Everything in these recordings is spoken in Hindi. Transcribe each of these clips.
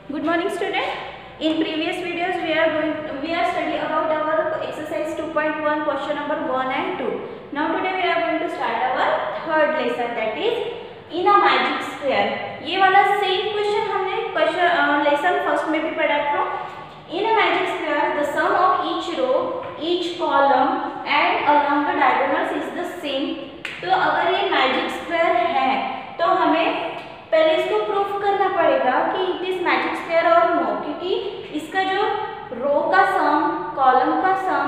Good morning, student. In previous videos, we are studying about our exercise 2.1 question number 1 and 2. Now today we are going to start our third lesson, that is in a magic square. ये वाला सेम क्वेश्चन हमने लेसन फर्स्ट में भी पढ़ा था. In a magic square, the sum of each row, each column and along the diagonals is the same. तो अगर ये मैजिक स्क्वायर है तो हमें पहले इसको प्रूफ करना पड़ेगा कि इट इज मैजिक स्क्वायर और नो, क्योंकि इसका जो रो का सम, कॉलम का सम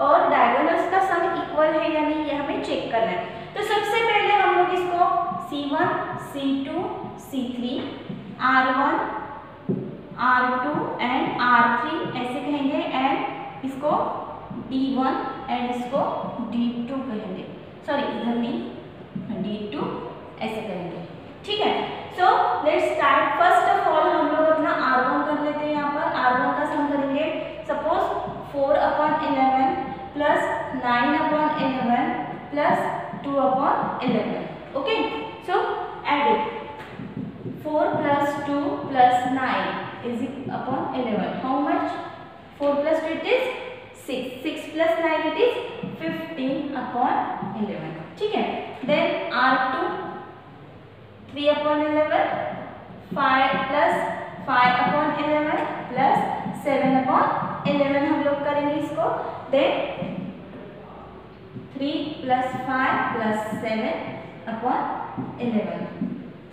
और डायगोनल्स का सम इक्वल है या नहीं, ये हमें चेक करना है. तो सबसे पहले हम लोग इसको C1, C2, C3, R1, R2 and R3 ऐसे कहेंगे एंड इसको D1 एंड इसको D2 कहेंगे. सॉरी, इधर नहीं, D2 ऐसे करेंगे. ठीक है. So let's start. First of all हम लोग अपना R1 कर लेते हैं. यहाँ पर R1 का सम करेंगे. Suppose 4/11 plus 9/11 plus 2/11. Okay, so add it. 4 plus 2 plus 9 is upon 11. How much? 4 plus 2 it is 6. 6 plus 9 it is 15/11. ठीक है. देन R2 3/11, 5 प्लस 5/11 प्लस 7/11 हम लोग करेंगे इसको. Then 3 plus 5 plus 7/11.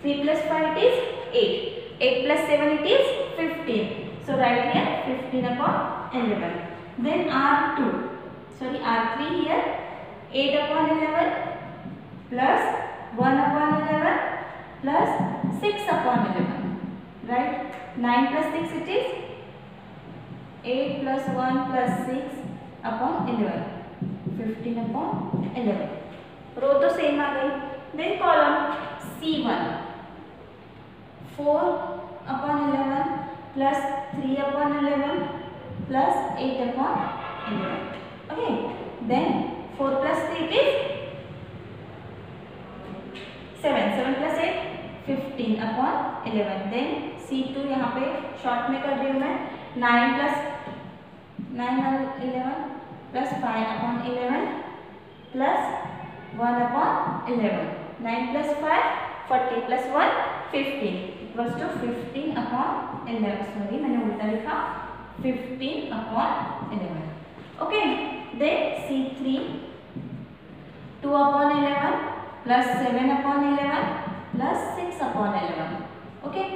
3 plus 5 is 8. 8 plus 7 it is 15. So write here 15/11. Then R3 here 8/11 plus 1/11 plus 6/11. Right? 9 plus 6 it is 8 plus 1 plus 6/11. 15/11. Row तो सेम आ गई. Then column C1 4/11 plus 3/11 plus 8/11. Okay. Then 4 plus 3 it is 7. 7 plus 8 15/11. Then C2 यहाँ पे शॉर्ट में कर रही हूँ मैं. 9 plus 9/11 plus 5/11 plus 1/11. 9 plus 5 40 plus 1 15 equals to 15/11. Sorry, मैंने उल्टा लिखा. 15/11. Okay. Then C3 2/11 plus 7/11 plus 6/11. Okay.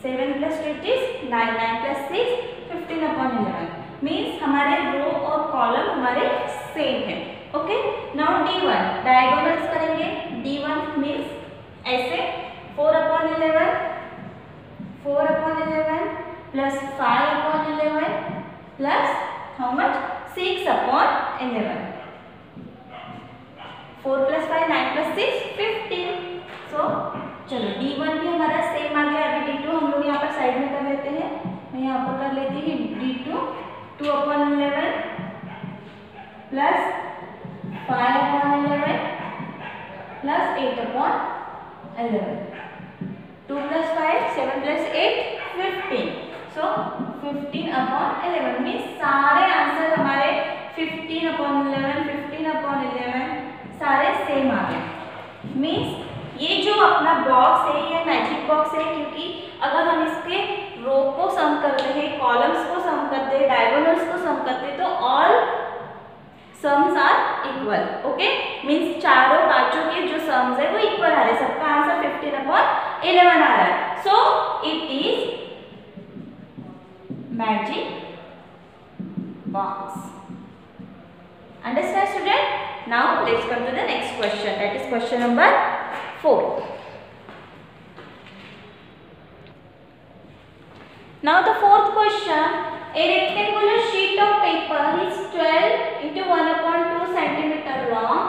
7 plus 2 is 9. 9 plus 6 15/11. Means हमारे रो और कॉलम हमारे सेम है. ओके. नाउ D1 डायगोनल्स करेंगे. D1 मीन्स ऐसे 4/11 plus 5/11 plus how much? 6/11. 4 plus 5 9 plus 6 15. So चलो D1 भी हमारा सेम आ गया. अभी D2 हम लोग यहाँ पर साइड में कर लेते हैं. मैं यहाँ पर कर लेती हूँ D2 2/11 plus 5/11 plus 8/11. 2 plus 5 7 plus 8 15. So 15/11 means सारे आंसर हमारे 15/11 सारे सेम आ गए. मीन्स ये जो अपना बॉक्स है ये मैजिक बॉक्स है, क्योंकि अगर हम इसके रो को सम करते हैं, कॉलम्स को सम करते हैं, डायगोनल्स को सम करते हैं, तो all sums are equal. Okay. Means चारों पांचों के जो सम्स है वो इक्वल आ रहे हैं. सबका आंसर 15/11 आ रहा है. So it is magic box. Understand, student? Now let's come to the next question. That is question number 4. Now the fourth question. A rectangular sheet of paper is 12 into 1/2 centimeter long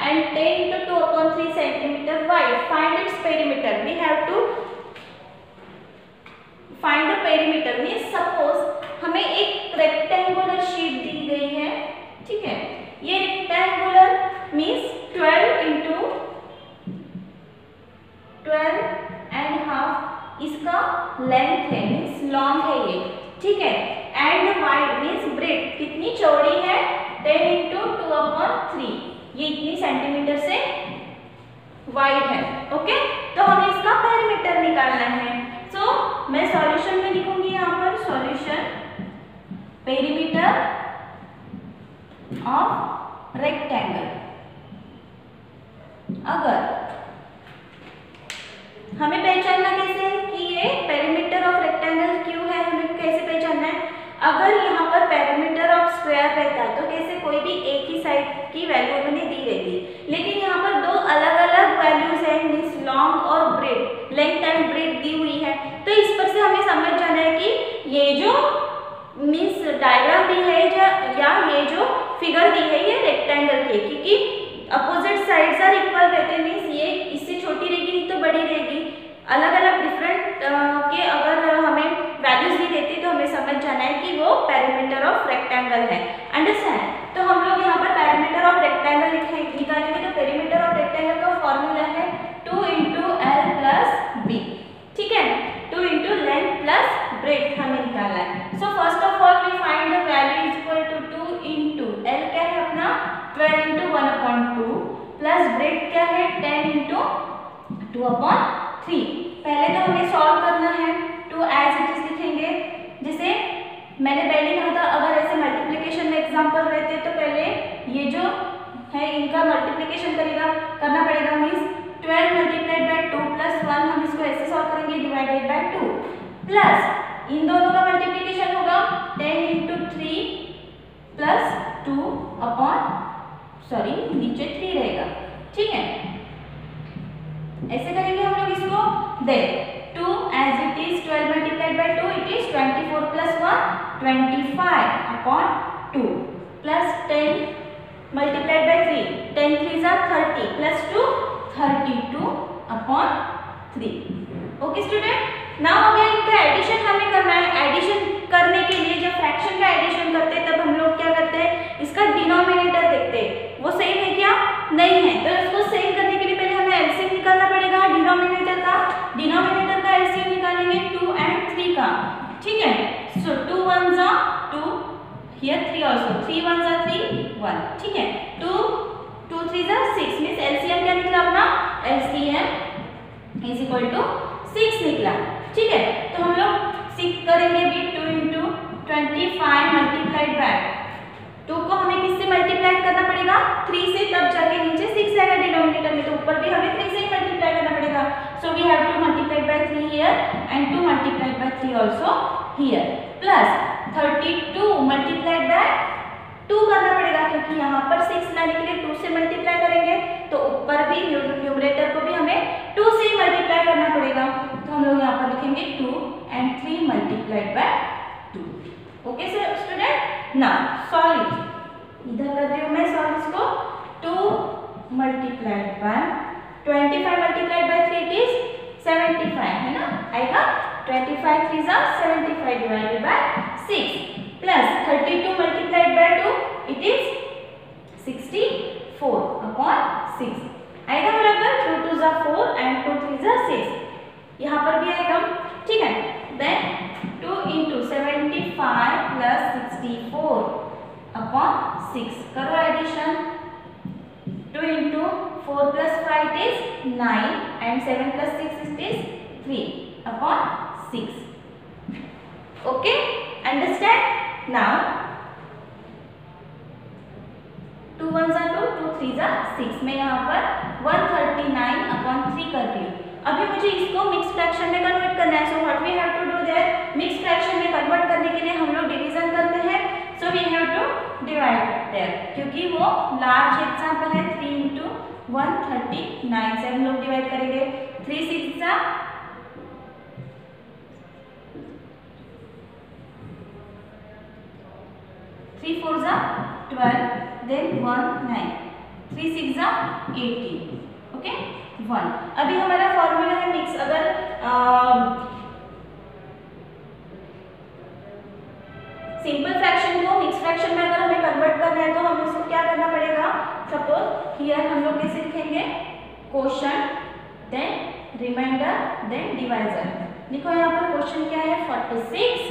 and 10 into 2/3 centimeter wide. Find its perimeter. We have to find the perimeter. Means suppose हमें एक रेक्टेंगुलर शीट दी गई है. ठीक है. ये rectangular means 12 into 12 and half. इसका लेंथ है, मीन्स लॉन्ग है ये, ठीक है। एंड वाइड मीन्स ब्रेड कितनी चौड़ी है, 10 इंटू 2/3, ये इतनी सेंटीमीटर से वाइड है, ओके। तो हमें इसका पेरीमीटर निकालना है। सो मैं सॉल्यूशन में लिखूंगी यहाँ पर सॉल्यूशन पेरीमीटर ऑफ रेक्टेंगल। अगर हमें पहचानना कैसे है कि ये पेरीमीटर ऑफ रेक्टेंगल क्यों है, हमें कैसे पहचानना है। अगर यहाँ पर पेरीमीटर ऑफ स्क्वायर रहता तो कैसे कोई भी एक ही साइड की वैल्यू उन्होंने दी रहती, लेकिन यहाँ पर दो अलग अलग वैल्यूज है, मीन्स लॉन्ग और ब्रेड, लेंथ एंड ब्रेड दी हुई है। तो इस पर से हमें समझ जाना है कि ये जो मीन्स डायग्राम दी है या ये जो फिगर दी है ये रेक्टेंगल की, क्योंकि अपोजिट साइड्स आर इक्वल रहते हैं, मीन्स ये इससे छोटी रहेगी नहीं तो बड़ी रहेगी। अलग अलग डिफरेंट के अगर हमें वैल्यूज दी देती तो हमें समझ जाना है कि वो पेरीमीटर ऑफ रेक्टेंगल है, अंडरस्टैंड। तो हम लोग यहाँ पर पेरीमीटर ऑफ रेक्टेंगल निकालेंगे। तो पेरीमीटर ऑफ रेक्टेंगल का फॉर्मूला है 2 इंटू एल प्लस बी, ठीक है। 2 इंटू लेंथ प्लस ब्रेड हमें निकालना है। So first of all we find the value is equal to 2 into L क्या है अपना 12 इंटू 1/2 प्लस ब्रेड क्या है 10 इंटू 2/3। पहले तो हमें सॉल्व करना है, 2 एज इट इज लिखेंगे। जैसे मैंने पहले कहा था अगर ऐसे मल्टीप्लिकेशन में एग्जांपल रहते तो पहले ये जो है इनका मल्टीप्लिकेशन करना पड़ेगा, मीन्स 12 मल्टीप्लाइड बाय 2 प्लस 1, हम इसको ऐसे सॉल्व करेंगे डिवाइडेड बाय 2 प्लस इन दोनों का मल्टीप्लिकेशन होगा 10 इंटू 3 प्लस 2 नीचे 3 रहेगा, ठीक है। ऐसे करेंगे हम लोग इसको। Then 2 as it is 12 multiplied by 2 it is 24 plus 1 25/2 plus 10 multiplied by 3 10 3 are 30 plus 2 32/3। Okay student, now अभी इनका एडिशन हमें करना है। एडिशन करने के लिए जब फ्रैक्शन का एडिशन करते हैं तब हम लोग क्या करते हैं, इसका डिनोमिनेटर देखते हैं वो सेम है क्या, नहीं है। तो इसको सेम करने के लिए पहले हमें एलसीएम निकालना पड़ेगा डिनोमिनेटर का। डिनोमिनेटर का एलसीएम निकालेंगे 2 and 3 का, ठीक है। सो 2 1s are 2, here 3 also, 3 1s are 3 1, ठीक है। 2 3s are 6, मींस एलसीएम क्या निकला अपना, एलसीएम इज इक्वल टू 6 निकला, ठीक है। तो हम लोग 6 करेंगे भी 2 इंटू 25 मल्टीप्लाइड बाय 2 को हमें किससे मल्टीप्लाई करना पड़ेगा 3 से, तब जाके नीचे 6 आएगा डिनोमिनेटर में, तो ऊपर भी हमें 3 से ही मल्टीप्लाई करना पड़ेगा। So we have to multiply by 3 here and 2 multiplied by 3 also here, plus 32 multiplied by 2 करना पड़ेगा, क्योंकि यहाँ पर 6 लाने के लिए 2 से मल्टीप्लाई करेंगे तो ऊपर भी न्यूमरेटर को भी हमें 2 से ही मल्टीप्लाई करना पड़ेगा। तो हम लोग यहाँ पर लिखेंगे 2 and 3 multiplied by 2। Okay sir student, now solve it. इधर कर रही हूँ मैं सॉल्व इसको। 2 multiplied bye 25 multiplied by 3 it is 75 है ना, आएगा 25 3s are 75 divided by 6 plus 32 multiplied by 2 it is 64/6 आएगा बराबर। 2 2s are 4 and 2 3s are 6, यहाँ पर भी आएगा, ठीक है। देन 2 इंटू 75 प्लस 64/6 करो addition. 2 into 4 plus 5 is 9 and 7 plus 6 is 3/6। Okay, understand. Now 2 1s are 2, 2 3s are 6, मैं यहाँ पर 139/3 कर रही हूँ। अभी मुझे इसको मिक्स फ्रैक्शन में कन्वर्ट करना है। So what we have to do there, mix fraction में कन्वर्ट करने के लिए हम लोग डिवीजन करते हैं। So we have to divide there, क्योंकि वो लार्ज एग्जांपल है। 3 इंटू 139 से हम लोग डिवाइड करेंगे। 3 6 जा 3 4 जा 12, देन 1 9, 3 6 जा 18, ओके 1। अभी हमारा फॉर्मूला है मिक्स। अगर सिंपल फ्रैक्शन को मिक्स फ्रैक्शन में अगर हमें कन्वर्ट करना है तो हमें उसको क्या करना पड़ेगा। सपोज हियर हम लोग कैसे लिखेंगे, quotient then remainder then divisor, देखो यहाँ पर क्वेश्चन क्या है 46,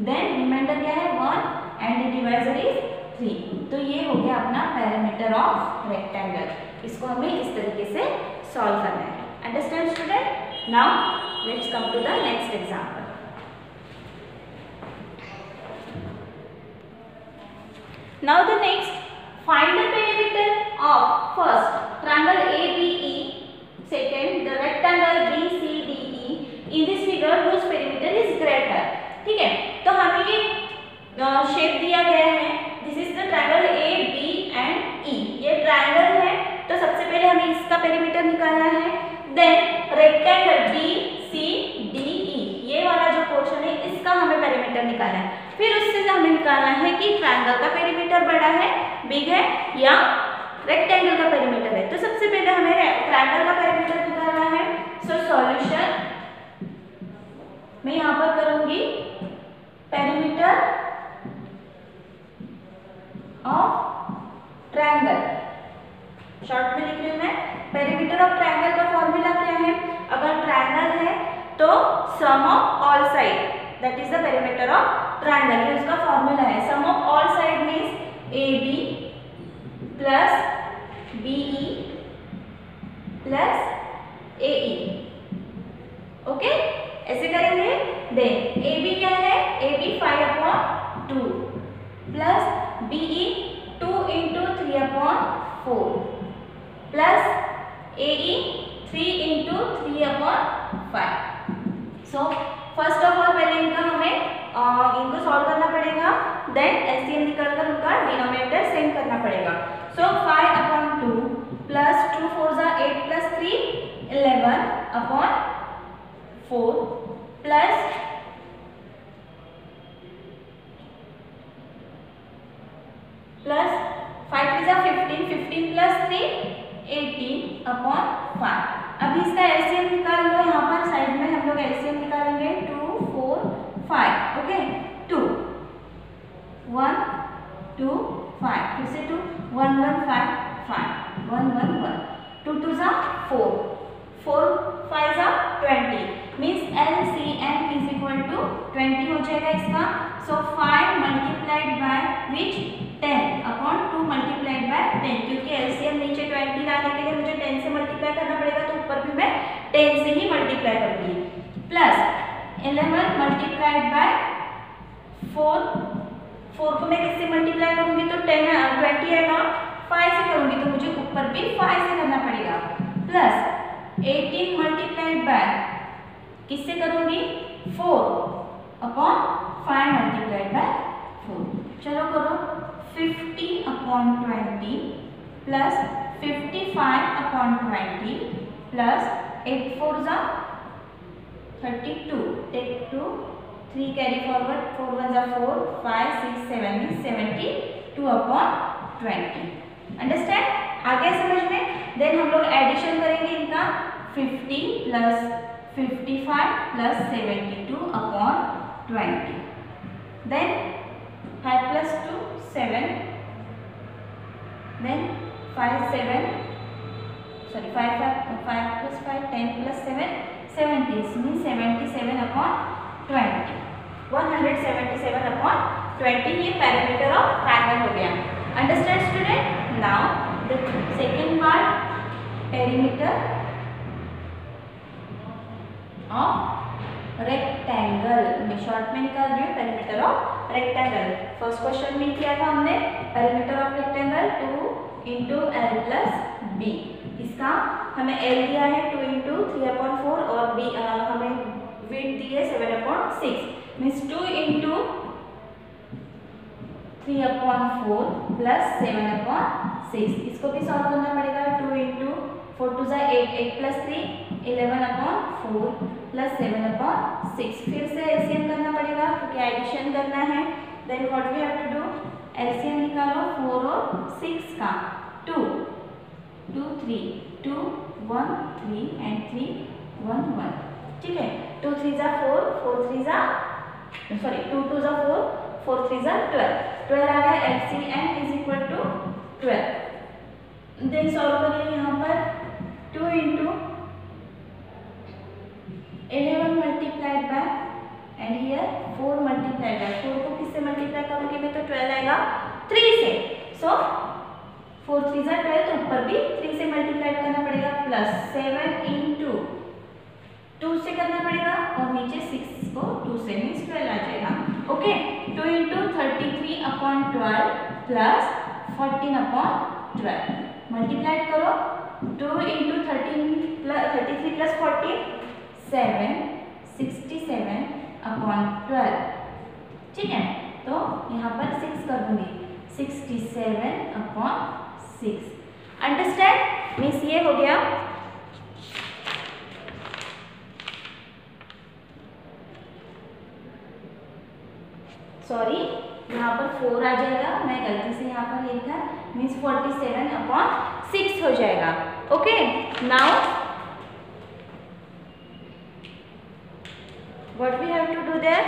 देन रिमाइंडर क्या है 1 एंड डिवाइजर इज 3। तो ये हो गया अपना पेरीमीटर ऑफ रेक्टेंगल। इसको हमें इस तरीके से सॉल्व करना है। Understand student? Now let's come to the next example. Now the next, find the perimeter of first triangle ABE, second the rectangle BCDE in this figure whose perimeter is greater। ठीक है, तो हमें ये शेप दिया गया है, this is the triangle AB and E। ये ट्रायंगल है, तो सबसे पहले हमें इसका पेरीमीटर निकालना है। देन रेक्टेंगल BCDE, ये वाला जो पोर्शन है इसका हमें पेरीमीटर निकालना है। फिर उससे हमें निकालना है कि ट्रायंगल का पेरीमीटर बड़ा है, बिग है या रेक्टेंगल का पेरीमीटर है। तो सबसे पहले हमें ट्रायंगल का पेरीमीटर निकालना है। सो सॉल्यूशन मैं यहाँ पर करूंगी पेरीमीटर ऑफ ट्रायंगल, शॉर्ट में लिख रही हूं मैं। पेरीमीटर ऑफ ट्रायंगल का फॉर्मूला क्या है? अगर ट्रायंगल है तो sum of all side, that is the perimeter of triangle. ये उसका फॉर्मूला है। Sum of all side means AB plus BE plus AE। Okay, ऐसे करेंगे। देन AB क्या है? AB 5/2 plus BE 2 × 3/4 plus AE 3 × 3/5। So first of all पहले इनको सॉल्व करना पड़ेगा, देन एलसीएम निकालकर उनका डिनोमिनेटर सेम करना पड़ेगा। सो 5/2 प्लस 2 4 8 प्लस 3 11/4 प्लस 5 3 15 15 प्लस 3 18/5। अभी इसका एलसीएम निकाल लो। यहाँ पर साइड में हम लोग एलसीएम निकालेंगे 2 4 5। ओके, 2 1 2 5, फिर से 2 1 1 5 5 1 1 1 2 2 4 4 5 20 means LCM is equal to 20 हो जाएगा इसका। सो 5 multiplied by which 10/2 multiplied by 10, क्योंकि LCM नीचे 20 लाने के लिए मुझे 10 से मल्टीप्लाई करना पड़ेगा, तो ऊपर भी मैं 10 से ही मल्टीप्लाई करूंगी। प्लस 11 मल्टीप्लाइड बाय 4 को मैं किससे मल्टीप्लाई करूंगी? तो 20 है ना, 5 से करूंगी, तो मुझे ऊपर भी 5 से करना पड़ेगा। प्लस 18 मल्टीप्लाइड बाय किससे करूंगी? 4/5 मल्टीप्लाइड बाय 4। चलो करो। 50/20 plus 55/20 plus 8 4 32, take 2 3 carry forward, 4 1 4 5 6 7 means 72/20। Understand? आगे समझ में। देन हम लोग एडिशन करेंगे इनका। 50 plus 55 plus 72/20। Then 5 plus 2 7, then 5 plus 5 10 plus 7 70 means 77/20, 177/20। ये पैरामीटर ऑफ ट्रायंगल हो गया। Understand student? Now the second part, perimeter of rectangle. मैं शॉर्ट में निकाल रही हूँ perimeter of rectangle. First question में किया था हमने perimeter of rectangle 2 × L + B। इसका हमें L दिया है 2 × 3/4 और B हमें विड्थ दी है 7/6 मीन्स 2 × 3/4 प्लस 7/6। इसको भी सॉल्व करना पड़ेगा। 2 × 4 2 8 8 प्लस 3 11/4 प्लस 7/6। फिर से एलसीएम करना पड़ेगा क्योंकि एडिशन करना है। Then what we have to do? LCM निकालो 4 और 6 का। 2 2 3 2 1 3 एंड 3 1 1। ठीक है, 2 3 4 4 3 सॉरी 2 2 4 4 3 12 12 आ गया। LCM is equal to 12। Then solve करिए यहाँ पर 2 × 11 multiplied by and here 4 multiplied by 4 को किससे मल्टीप्लाई करूंगी मैं तो 12 आएगा 3 से। सो 4 3 जा 12 तो ऊपर भी 3 से मल्टीप्लाई करना पड़ेगा प्लस 7 इंटू 2 से करना पड़ेगा और नीचे 6 को 2 से मीन्स 12 आ जाएगा। ओके 2 इंटू 33/12 प्लस 14/12 मल्टीप्लाइड करो 2 इंटू 33 प्लस 14 7 67/12 ठीक है। तो यहाँ पर 6 कर दूंगी 67/6 अंडरस्टैंड मीन्स ये हो गया। सॉरी यहाँ पर 4 आ जाएगा, मैं गलती से यहाँ पर लिखा मीन्स 47/6 हो जाएगा। Okay now what we have to do there,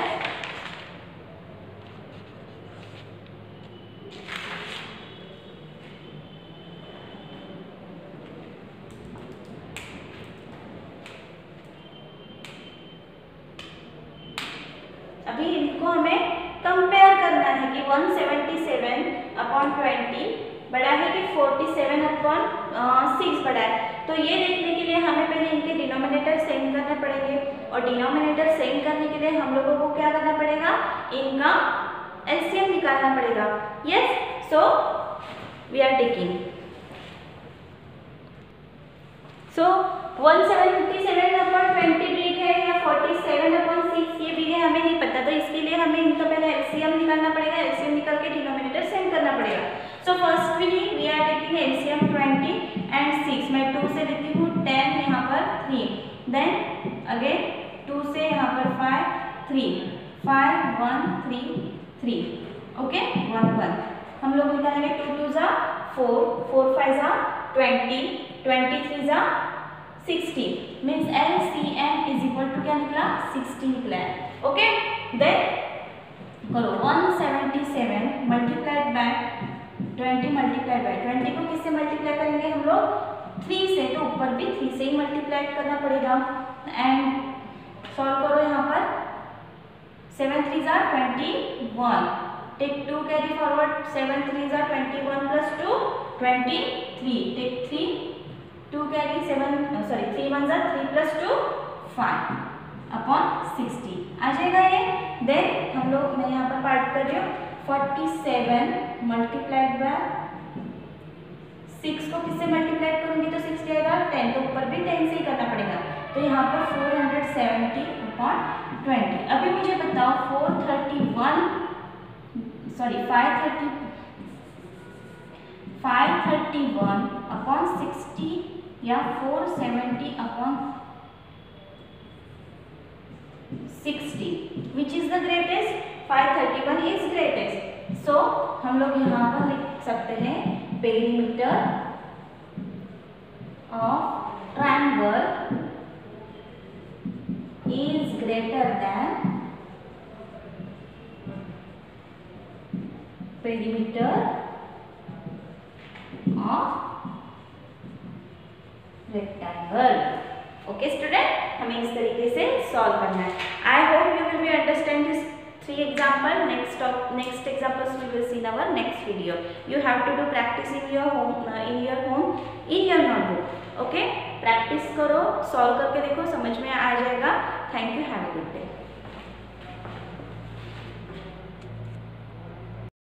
अभी इनको हमें कंपेयर करना है कि 177/20 बड़ा है कि 47/6 बड़ा है। तो ये देखने के लिए हमें पहले इनके डिनोमिनेटर सेम करने पड़ेंगे और डिनोमिनेटर सेम करने के लिए हम लोगों को क्या करना पड़ेगा, इनका एलसीएम निकालना पड़ेगा। Yes so we are taking 177/20 big है या 47/6 ये बिग है हमें नहीं पता, तो इसके लिए हमें इनका पहले एलसीएम निकालना पड़ेगा। एलसीएम निकाल के डिनोमिनेटर सेम करना पड़ेगा। So firstly we are taking LCM 20 and 6, मैं 2 से लेती हूँ 10 यहाँ पर 3, देन अगेन 2 से यहाँ पर 5 3 5 1 3 3 ओके 1 1 हम लोग निकालेंगे 2 2 जा 4 4 5 जा 20 23 जा 60 means LCM is equal to क्या निकला 60 निकला है। ओके देन करो 177 मल्टीप्लाइड बाय 20 मल्टीप्लाइड बाय 20 को किससे मल्टीप्लाई करेंगे हम लोग 3 से, तो ऊपर भी 3 से ही मल्टीप्लाई करना पड़ेगा। एंड सॉल्व करो यहाँ पर 7 3 जा 21 टेक 2 कैरी फॉरवर्ड 7 3 जा 21 प्लस 2 23 टेक 3 2 कैरी 7 सॉरी 3 1 जा 3 प्लस 2 5/60 आ जाएगा ये। देन हम लोग मैं यहाँ पर पार्ट कर रही हूँ 47 मल्टीप्लाइड बाय 6 को किससे मल्टीप्लाई करूंगी तो 6 जाएगा 10, तो ऊपर भी 10 से ही करना पड़ेगा। तो यहाँ पर 470/20। अभी मुझे बताओ 531/60 या 470/60 which is the greatest, 531 is greatest. सो हम लोग यहाँ पर लिख सकते हैं perimeter of triangle is greater than perimeter of rectangle। Okay student हमें इस तरीके से सॉल्व करना है। I hope you will be understand this 3 example. Next examples we will see in our next video. You have to do practice in your home in your notebook. Okay, practice करो, solve करके देखो, समझ में आ जाएगा। Thank you, have a good day.